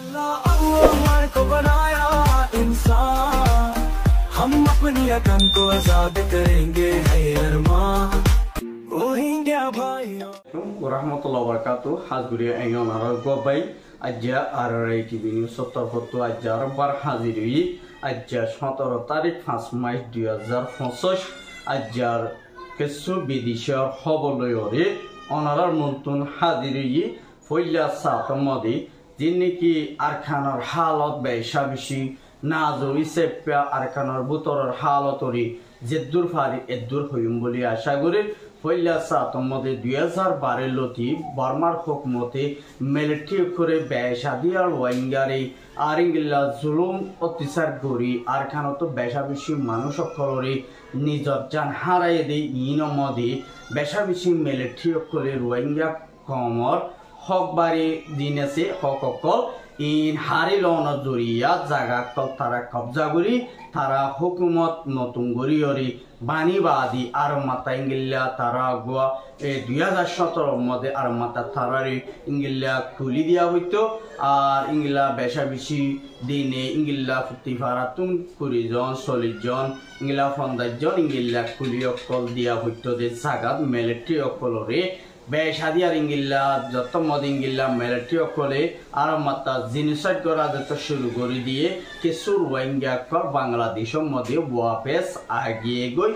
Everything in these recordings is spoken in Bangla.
अल्लाह को बनाया इंसान, हम अपनी अकल को आजाद करेंगे है अरमान, रोहिंग्या भाइयों रहमतुल्लाह वबरकातु हाजगुरिया एंगल नारा गोबाई आज्जा आरआरआई टीवी निউজ 70 आज्जार बार हाजिर हुई आज्जा 17 तारीख 5 मार्च 2025 आज्जार কিছু বিদেশের খবর লয়রে অনারার মন্তুন হাজির হই ফইলা সাতমদি যিনি আরখানার হালত বেশা বেশি নাজুরি সেপা আরখানার বুতরের হালতরি জেদ্দুর ফারি এদ্দুর হইম বলি আশা করি ফইলা সাতমদি 2012 লতি বর্মার হুকুমতে মিলিটারি করে বেশা দিয়ার ওয়াইঙ্গারে আরিঙ্গিল্লা জুলুম অত্যাচার করি আরখানত বেশা বেশি মানুষ সকলরে নিজর জান হারাই দেই ইনমদি বেশা বেশি মিলিটারি করে রোহিঙ্গা কমর হকবারি দিন আছে হককল ইন হারিলন জরিয়া জায়গা তারা কবজা করি তারা হুকুমত নতুন গরিয়রি বাণীবাদী আর মাতা ইংলিয়া তারা গোয়া 2017 মধ্যে আর মাতা তারারি ইংলিয়া খুলি দিয়া হইতো আর ইংলা বেশা বেশি দিনে ইংলা ফুটিফারাতুন 20 জন 40 জন ইংলা 50 জন ইংলা খুলি অকল দিয়া হইতো যে জায়গা মিলিটারি অকলরে বেশাদিয়ার ইংলা যত মদ ইংলা মিলিটারি অকলে আর মাতা জিনিসট করা যত শুরু করে দিয়ে কিছু রোহিঙ্গা বাংলাদেশের মধ্যে ওয়াপেস আগিয়ে গই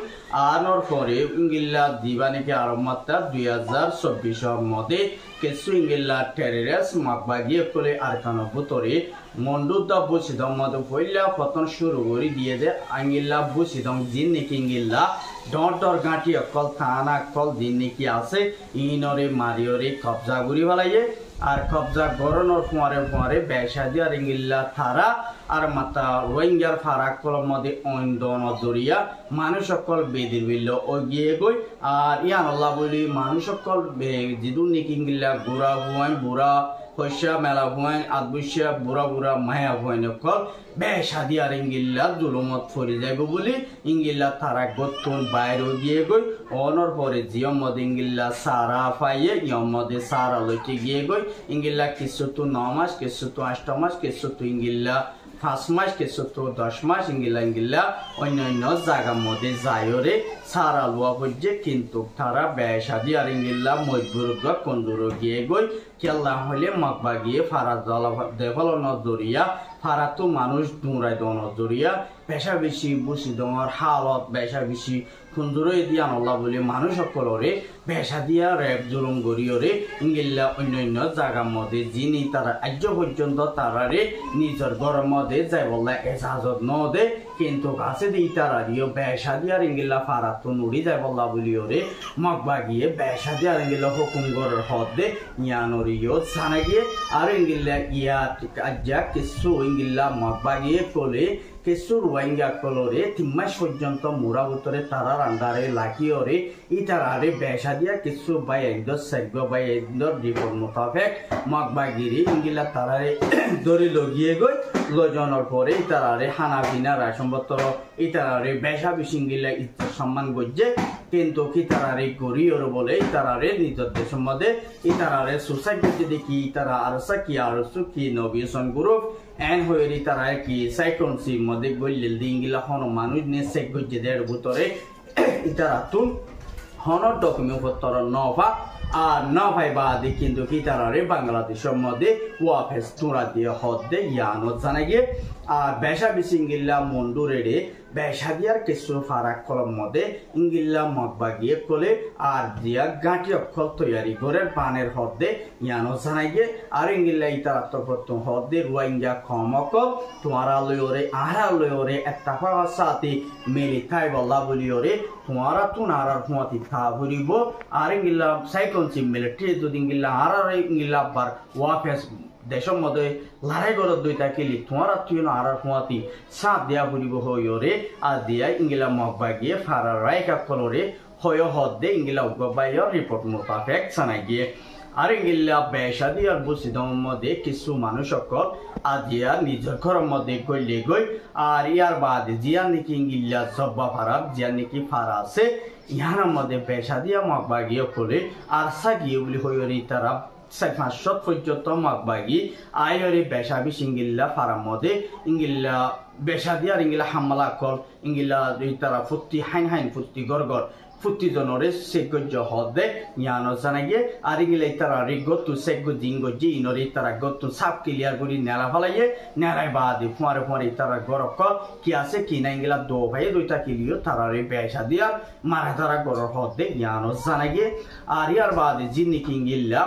আনোর পরে ইংলা দিবানিকে আর মাতা 2024 মধ্যে কিছু ইংলা টেররিস্ট মাকবাগিয়ে করে আরকানো ভিতরে মন্ডুদা বুসিদম মধ্যে পয়লা পতন শুরু করে দিয়ে যে আঙ্গিল্লা বুসিদম জিন নাকি ইংলা ডর গাঁটি অকল থানা অকল দিন নাকি আছে ইনরে মারিয়রে কবজা করি ফেলাইয়ে আর কবজা গরনোর ফুয়ারে বেশা দিয়ে আর ইংলা থারা আর মাতা রোহিঙ্গার ফারাক কলম মধ্যে অন্দন দরিয়া মানুষ সকল বেদির বিল্ল গিয়ে গই আর ইয়ান আল্লাহ বলি মানুষ সকল জিদুন নাকি ইংলা গুড়া হুয়াইন বুড়া হইসা মেলা হুয়াইন আদবুসা বুড়া বুড়া মায়া হুয়াইন অকল বেশা দিয়ে আর ইংলা জুলুমত ফরি যাইব বলি ইংলা তারা গতুন বাইরে গিয়ে গই অনর পরে জিয়ম মধ্যে ইংলা সারা পাইয়ে ইয়ম মধ্যে সারা লইতে গিয়ে গই ইংলা কিছু তো 9 মাস কিছু তো 8 মাস কিছু তো ইংলা 5 মাস কিছু তো 10 মাস ইংলা অন্যান্য জায়গার মধ্যে যায়রে সারা লোয়া পড়ছে কিন্তু তারা বেশা দিয়ে আর ইংলা মজবুর কন্দুর গিয়ে গই কেল্লা হলে মাকবা গিয়ে ফারা জলা দেফলন দরিয়া ফারা তো মানুষ দুরাই দন দরিয়া বেশা বেশি বুসি দমার হালত বেশা বেশি সুন্দরই দিয়া নল্লা বলে মানুষ সকলরে বেশা দিয়া রেপ জুলুম গরিয়রে ইংলা অন্যান্য জায়গার মধ্যে যিনি তারা আজ পর্যন্ত তারারে নিজের ঘরের মধ্যে যাই বললা এজাজত ন দে কিন্তু কাছে দিই তারা দিও বেশা দিয়ার ইংলা ফারা তো নুড়ি যাই বললা বলিওরে মকবা গিয়ে বেশা দিয়ার ইংলা হুকুম গরের হদ দে ইয়ানরিও জানা গিয়ে আর ইংলা ইয়া আজ্জা কিছু ইংলা মকবা গিয়ে কলে কিছু রোহিঙ্গা কলরে 3 মাস পর্যন্ত মোরা ভিতরে তারার আন্ডারে লাগিওরে ইতারারে বেশা দিয়া কিছু বাই একদর সেগ্য বাই একদর রিপোর্ট মোতাবেক মকবাগিরি ইংলা তারারে দরি লগিয়ে গই লজনের পরে ইতারারে হানা বিনা রাসমপত্র ইতারারে বেশা বেশি ইংলা ইজ্জত সম্মান গজ্জে কিন্তু কি তারারে গরিয়র বলে ইতারারে নিজের দেশের মধ্যে ইতারারে সোসাইটি দেখি ইতারা আরসা কি আরসু কি নবিয়েশন গ্রুপ এন হয়ে তারা কি সাইক্লোনসির মধ্যে গলিল দিঙ্গিলা হন মানুষ নিয়ে চেক করছে দেড় ভিতরে ইতারা তুন হনর ডকুমেন্ট পত্র নভা আর না ভাই বাদে কিন্তু কি তারারে বাংলাদেশের মধ্যে ওয়াফেস তোরা দিয়ে হদ দে ইয়ানো জানা গিয়ে আর বেশা বেশি ইংলা মন্ডুরেরে বেশা দিয়ার কিছু ফারাক কলম মধ্যে ইংলা মকবা গিয়ে কলে আর দিয়া গাঁটি অক্ষল তৈয়ারি করে পানের হদ দে ইয়ানো জানা গিয়ে আর ইংলা ইতার আত্মপ্রত্যম হদ দে রোহিঙ্গা কমকল তোমারা লয়রে আহরা লয়রে একটা সাথে মেলি থাই বল্লা বলিওরে তোমারা তুন আর হুঁয়াতি থা ভরিব আর ইংলা সাইক্লোনসি মিলিটারি যদি ইংলা আর ইংলা বার ওয়াফেস দেশের মধ্যে লড়াই করত দুইটা কিলি তোমারা তুই আর হুঁয়াতি সাত দিয়া ভরিব হইরে আর দিয়া ইংলা মকবা গিয়ে ফারা রায়কা কলরে হয়ে হদ দে ইংলা উগবাইয়ের রিপোর্ট মোতাবেক জানাই গিয়ে আর ইংলা বেশা দিয়ার বুসিদম মধ্যে কিছু মানুষ সকল আজিয়া নিজের ঘরের মধ্যে গইলে গই আর ইয়ার বাদে জিয়া নাকি ইংলা জব্বা ফারা জিয়া নাকি ফারা আছে ইহার মধ্যে বেশা দিয়া মকবা গিয়ে কলে আর সা গিয়ে বলি হইরি তারা 500 পর্যন্ত মাগবাগি আইরে বেশাবি সিঙ্গিল্লা ফারাম মধ্যে ইঙ্গিল্লা বেশা দিয়ার ইঙ্গিলা হামলা কল ইঙ্গিলা তারা ফুটি হাইন ফুটি গড়গড় ফুটি জনরে সেগজ্য হদে ইয়ানো জানাগে আর ইঙ্গিলা তারা রিগতু সেগু দিঙ্গো জি ইনরে তারা গতু সাপ ক্লিয়ার করি নেলা ফলাইয়ে নেলাই বাদি ফুয়ারে তারা গরক কি আছে কি না ইঙ্গিলা দো ভাই দুইটা কিলিও তারা রে বেশা দিয়া মারা তারা গরর হদে ইয়ানো জানাগে আর ইয়ার বাদি জিন্নি কিঙ্গিল্লা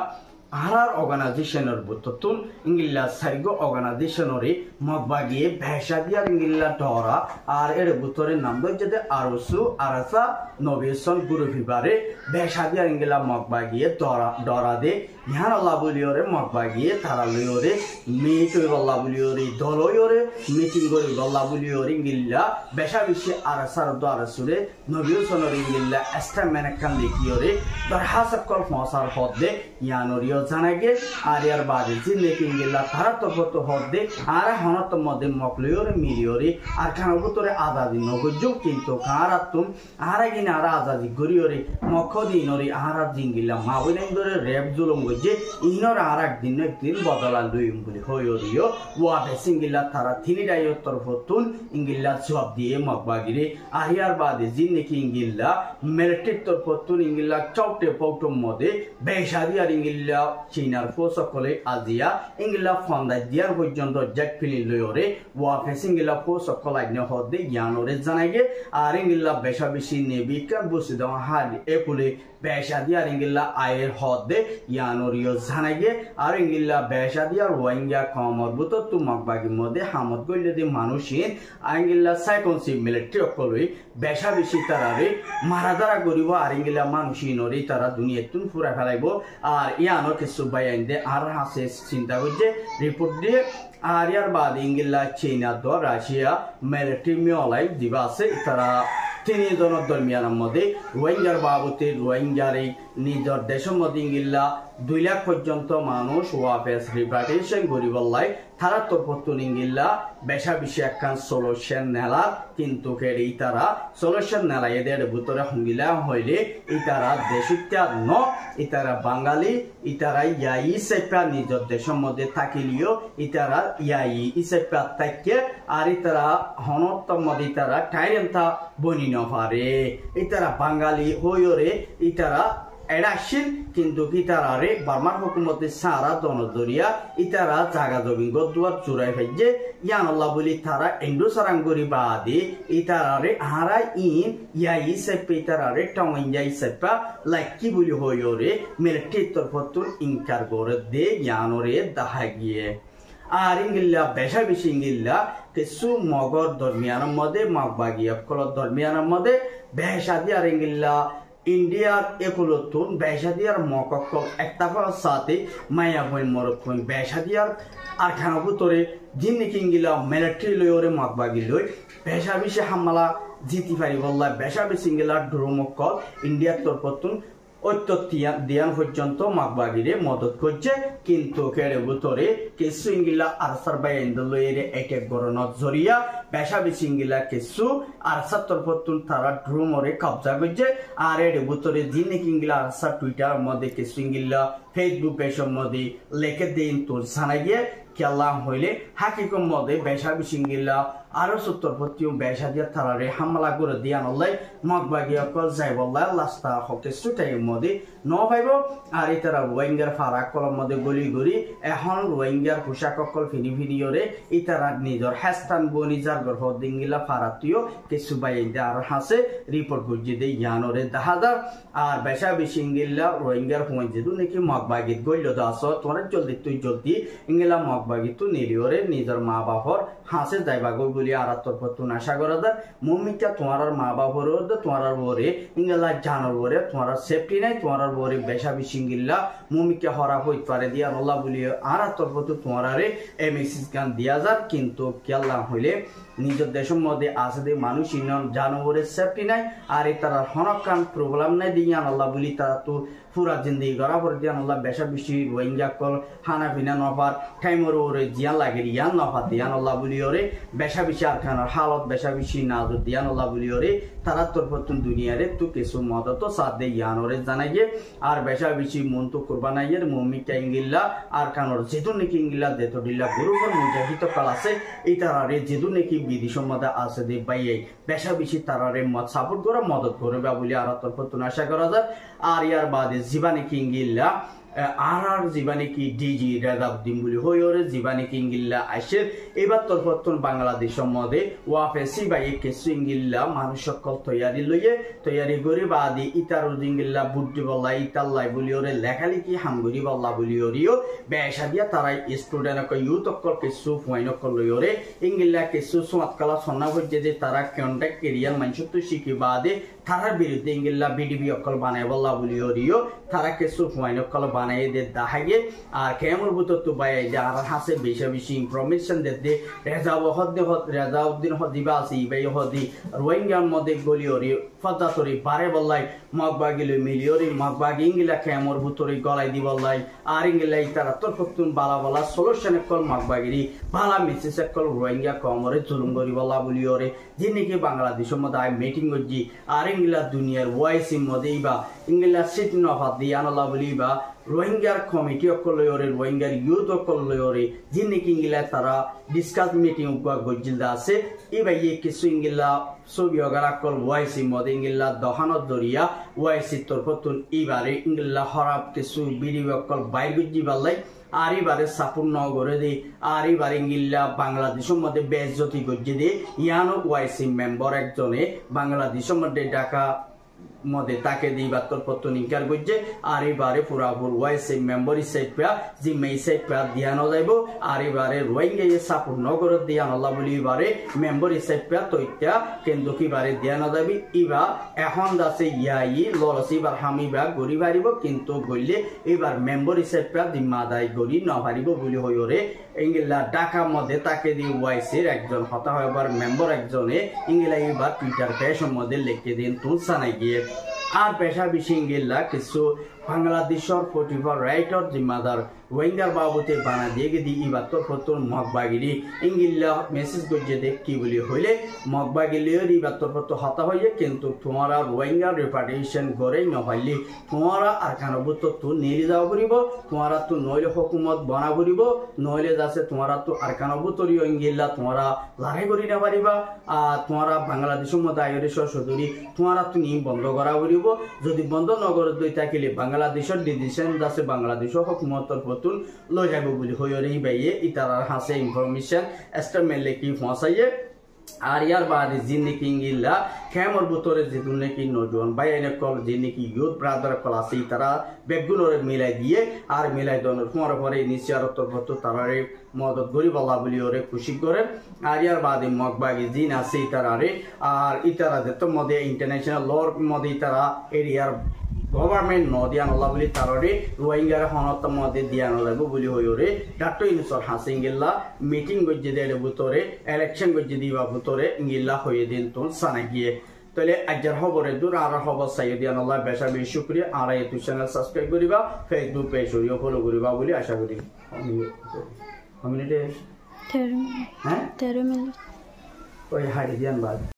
আরার অর্গানাইজেশনের বুততুন ইংলিলা সাইগো অর্গানাইজেশনরে মগবাগিয়ে ভেসা দিয়ার ইংলিলা ডরা আর এর বুতরে নাম দইতে আরসু আরাসা নবেশন গুরু ভিবারে ভেসা দিয়ার ইংলিলা মগবাগিয়ে ডরা দে ইহান আল্লাহ বলিওরে মগবাগিয়ে তারা লইওরে মিট আল্লাহ বলিওরে দলইওরে মিটিং করে আল্লাহ বলিওরে ইংলিলা বেশা বেশি আরাসার দরাসুরে নবেশনের ইংলিলা এস্টামেন কান লিখিওরে দরহাসক কল ফসার হদে ইয়ানরিও জানাগে আর ইয়ার বাদে জিনে কিংগিলা তারা তো হদে আর হনত মধ্যে মকলিওরে মিলিওরে আর খানগুতরে আজাদি নগজু কিন্তু কারাতুম আরাগিনা আর আজাদি গরিওরে মখদিনরে আরা জিঙ্গিলা মাবইনাই ধরে রেপ জুলুম গজে ইনর আর একদিন বদলা লইম বলি হইরিও ওয়া বেসিঙ্গিলা তারা থিনিরাই তরফতুন ইঙ্গিলা জবাব দিয়ে মকবাগিরে আর ইয়ার বাদে জিনে কিংগিলা মেরটিক তরফতুন ইঙ্গিলা চৌটে পৌটম মধ্যে বেশাদি আর ইঙ্গিলা চীনার ফোসকলে আজিয়া ইংলা ফন্দাই দিয়ার পর্যন্ত জ্যাক ফিলি লয়রে ওয়াফে সিঙ্গিলা ফোসকল আইনে হদে জ্ঞানরে জানাইগে আর ইংলা বেশা বেশি নেবিকা বসিদ হাল একুলে বেশা দিয়ার ইংলা আয়ের হদে জ্ঞানরিও জানাইগে আর ইংলা বেশা দিয়ার ওয়াইঙ্গা কমর বুত তুমাক বাগি মধ্যে হামদ গইলে দি মানুষিন আইঙ্গিলা সাইকনসি মিলিটারি অকলই বেশা বেশি তারারে মারাদারা গরিব আর ইংলা মানুষিনরে তারা দুনিয়াতুন পুরা ফেলাইব আর ইয়ানো কিছু বাইন দে আর হাসে চিন্তা করছে রিপোর্ট দিয়ে আর ইয়ার বাদ ইংলা চীনা দ রাশিয়া মিলিটারি মিওলাই দিবা আছে তারা তিনজনের দরমিয়ানের মধ্যে রোহিঙ্গার বাবতে রোহিঙ্গার নিজের দেশের মধ্যে ইংলা 2 লাখ পর্যন্ত মানুষ ওয়াফেস রিপার্টিশন গরিবল্লাই তারা তো পত্তন ইংলা বেশা বেশি একখান সলিউশন নেলা কিন্তু কেড়ি তারা সলিউশন নেলা এদের ভিতরে হঙ্গিলা হইলে ইতারা দেশিত্যা ন ইতারা বাঙালি ইতারা ইয়াই সেপা নিজের দেশের মধ্যে থাকিলিও ইতারা ইয়াই ইসেপা থাকে আর ইতারা হনত্তম মধ্যে ইতারা টাইরেন্তা বনি নপারে ইতারা বাঙালি হইরে ইতারা এডাকশন কিন্তু ইতারারে বার্মার হুকুমতে সারা দনদরিয়া ইতারা জাগা জমি গদুয়ার চুরাই ফেজে ইয়ানল্লাহ বলি তারা এন্ডো সারাঙ্গরি বাদে ইতারারে হারা ইন ইয়াই সেপে ইতারারে টাওয়াইয়াই সেপা লাকি বলি হইরে মিলিটারি তরফতুন ইনকার করে দে ইয়ানরে দাহাগিয়ে আর ইংলিলা বেশা বেশি ইংলিলা কিছু মগর দরমিয়ানের মধ্যে মাগবাগিয়া কলর দরমিয়ানের মধ্যে বেশা দিয়ে আর ইংলিলা ইন্ডিয়ার একুলতুন বেশাদিয়ার মকক্কল একতাফার সাথে মায়া বই মরক্ষণ বেশাদিয়ার আর খানাবুতরে জিন্নি কিংগিলা মিলিটারি লয়রে মাগবাগি লই বেশা বেশি হামলা জিতি পারি বললা বেশা বেশি ইংলা ড্রোমকল ইন্ডিয়ার তরফতুন দিয়ান পর্যন্ত মাগবাগিরে মদত করছে কিন্তু কেড়ে বুতরে কিছু ইংলা আরসার বাইন্দলয়ের একে গরনত জরিয়া বেশা বেশি ইংলা কিছু আরসার তরফতুন তারা ড্রোমরে কবজা করছে আর এর বুতরে জিনে ইংলা আরসার টুইটার মধ্যে কিছু ইংলা ফেসবুক পেজের মধ্যে লেখে দিন তোর জানা গিয়ে কেলা হইলে হাকিকম মধ্যে বেশা বেশি ইংলা আরো সত্তর প্রতিও বেশা দিয়ে তারারে হামলা করে দিয়া নলাই মগবাগিয়া কল যাইবল্লা লাস্তা হকে সুটাইয়ের মধ্যে ন পাইব আর ইতারা রোহিঙ্গার ফারাক কলম মধ্যে গলি গড়ি এখন রোহিঙ্গার পোশাক অকল ফিনি ফিনিয়রে ইতারা নিজের হেস্তান বনিজার গর্ভ দিঙ্গিলা ফারাতিও কিছু বাইন্দে আর হাসে রিপোর্ট গুজি দে ইয়ানরে দাহাদার আর বেশা বেশি ইংলা রোহিঙ্গার হুঁই যেদু নাকি মগবাগিত গইল দাস তোমার জলদি ইংলা মগবাগিত নিলিওরে নিজের মা বাপর হাসে যাইবা গই বলি আর তরফতুন আশা করা দা মুমিকা তোমার মা বাপর তোমার বরে ইংলা জানোর বরে তোমার সেফটি নাই তোমার বরে বেশা বেশি ইংলা মুমিকা হরা হইতে পারে দিয়া আল্লাহ বলি আর তরফতু তোমারে এ মেসেজ গান দিয়া যার কিন্তু কেল্লা হইলে নিজের দেশের মধ্যে আছে দে মানুষ জানোরে সেফটি নাই আর তারা হনকান প্রবলেম নাই দিয়া আল্লাহ বলি তারা তো পুরা জিন্দগি করা পরে দিয়ান আল্লাহ বেশা বেশি রোহিঙ্গা কল খানা পিনা নফার টাইমর ওরে জিয়ান লাগে ইয়ান নফার দিয়ান আল্লাহ বলি ওরে বেশা বেশি আর খানার হালত বেশা বেশি নাজর দিয়ান আল্লাহ বলি ওরে তারা তোর প্রথম দুনিয়ারে তো কিছু মদত সাথ দে ইয়ান ওরে জানাইয়ে আর বেশা বেশি মন তো কুরবানাইয়ের মুমিকা ইঙ্গিল্লা আর খানোর যেহেতু নাকি ইঙ্গিল্লা দেতো দিল্লা গুরুগর মুজাহিদ কাল আছে এই তারারে যেহেতু নাকি বিধি সম্মদা আছে দে বাইয়ে বেশা বেশি তারারে মত সাপোর্ট করে মদত করবে বলে আর তোর প্রথম আশা করা যায় আর ইয়ার বাদে জীবানে কিঙ্গিল্লা আর জীবানে কি ডিজি রেজাউদ্দিন বলি হই ওরে জীবানে কিঙ্গিল্লা আসে এবার তোর প্রথম বাংলাদেশের মধ্যে ওয়াফেসি বা কিছু ইঙ্গিল্লা মানুষ সকল তৈয়ারি লইয়ে তৈয়ারি করে বাদি ইতার জিঙ্গিল্লা বুদ্ধি বল্লা ইতাল্লাই বলি ওরে লেখালেখি হামগুড়ি বল্লা বলি ওরিও বেসা দিয়া তারাই স্টুডেন্ট ইউথ অকল কিছু ফুয়াইন অকল লই ওরে ইঙ্গিল্লা কিছু সোয়াতকালা সন্না হচ্ছে যে তারা কন্ট্যাক্ট কেরিয়ার মানুষ তো শিখি বাদে তারার বিরুদ্ধে ইঙ্গিল্লা বিডিবি অকল বানায় বল্লা বলি ওরিও তারা কিছু ফুয়াইন অকল বানাই দে দাহাগে আর কেমন বুতো তো বাইরে যে আর হাসে বেশি বেশি ইনফরমেশন দে রেজাউদ্দিন হদিবা আছে ইবাই হদি রোহিঙ্গার মধ্যে গলি ওরি ফদাতরি বারে বললাই মগবাগিল মিলিয়রি মগবাগি ইঙ্গিলা কেমন বুতরি গলাই দি বললাই আর ইঙ্গিলাই তারা তোর ফতুন বালা বালা সলিউশন কল মগবাগিরি বালা মিসেস কল রোহিঙ্গা কমরে জুলুম করি বলা বলি ওরে যে নাকি বাংলাদেশের মধ্যে আই মিটিং করছি আর ইঙ্গিলা দুনিয়ার ওয়াইসির মধ্যে ইবা ইঙ্গিলা সিট নফাত দি আনলা বলি বা রোহিঙ্গার কমিটি অকল ওরে রোহিঙ্গার ইউথ অকল ওরে যে নাকি ইঙ্গিলা তারা ডিসকাস মিটিং গজিলদা আছে এবার কিছু ইঙ্গিলা ছবি অগারা কল ওয়াইসি মধ্যে ইঙ্গিলা দহানত দরিয়া ওয়াইসি তোর প্রতুন এবারে ইঙ্গিলা হরাপ কিছু বিডিও অকল বাইর গজি বাল্লাই আর এবারে সাপুর নগরে দে আর এবার ইঙ্গিল্লা বাংলাদেশের মধ্যে বেজ্জতি গজি দে ইয়ানো ওয়াইসি মেম্বার একজনে বাংলাদেশের মধ্যে ঢাকা মধ্যে তাকে দিবা তোর পত্র নিকার করছে আর এবারে পুরাপুর ওয়াইসি মেম্বার হিসেবে যে মেসেপা দিয়ানো যাইব আর এবারে রোহিঙ্গা সাপুর নগর দিয়ানলা বলি এবারে মেম্বার হিসেবে তৈত্যা কিন্তু কিবারে দিয়ানো যাবি ইবা এখন আছে ইয়াই ললসি এবার হামিবা গড়ি পারিব কিন্তু গড়লে এবার মেম্বার হিসেবে জিম্মাদাই গড়ি নপারিব বলি হই ওরে ইংলা ঢাকা মধ্যে তাকে দিয়ে ওয়াইসির একজন হতা হবার মেম্বার একজনে ইংলা এবার টুইটার পেশর মধ্যে লিখে দিন তুলসানাই গিয়ে আর পেশা বেশি ইংলা কিছু বাংলাদেশের প্রতিভা রাইটার জিম্মাদার রোহিঙ্গার বাবুতে বানা দিয়ে গিয়ে ইবার তোর প্রতুন মগবাগিরি ইংলিলা মেসেজ করছে দেখ কি বলি হইলে মগবাগিলির ইবার তোর প্রত হতা হইয়ে কিন্তু তোমারা রোহিঙ্গার রেপার্টেশন গড়েই নহইলে তোমারা আর কানবুত তো নিয়ে যাওয়া করিব তোমারা তো নইলে হকুমত বনা করিব নইলে যাচ্ছে তোমারা তো আর কানবুতরীয় ইংলিলা তোমারা লড়াই করি না পারিবা আর তোমারা বাংলাদেশের মধ্যে আইরিশর সদরি তোমারা তো নিয়ে বন্ধ করা করিব যদি বন্ধ নগর দই থাকিলে বাংলাদেশের ডিসিশন আছে বাংলাদেশের হকুমতর প্রতুন লই যাব বলি হইরে বাইয়ে ইতারার হাসে ইনফরমেশন এস্টামেলে কি পৌঁছাইয়ে আর ইয়ার বাদে জিন্দিগি ইঙ্গিল্লা কেমর বুতরে যেতুন নাকি নজওয়ান বাইরে কল যে নাকি ইউথ ব্রাদার কল আছে তারা বেগুনরে মিলাই দিয়ে আর মিলাই দনের পরে নিশ্চয়ত পত্র তারারে মদত গরিব আল্লাহ বলি ওরে খুশি করে আর ইয়ার বাদে মগবাগি জিন আছে তারারে আর ইতারা যেত মধ্যে ইন্টারন্যাশনাল লর মধ্যে তারা এরিয়ার গভর্নমেন্ট নদিয়ান আল্লাহ বলি তাররে রোহিঙ্গার হনত মধ্যে দিয়ানো লাগবে বলি হই ওরে ডাক্তার ইনসর হাসিঙ্গিল্লা মিটিং গজ্জে দেয় বুতরে ইলেকশন গজ্জে দিবা বুতরে ইঙ্গিল্লা হয়ে দিন তোর সানা গিয়ে তাহলে আজকের খবরে দূর আর খবর চাই দিয়ান আল্লাহ বেশা বেশি শুক্রিয়া আর এই চ্যানেল সাবস্ক্রাইব করিবা ফেসবুক পেজ ফলো করিবা বলে আশা করি মিনিটে 13 মিনিট ওই হাই দিয়ান বাদ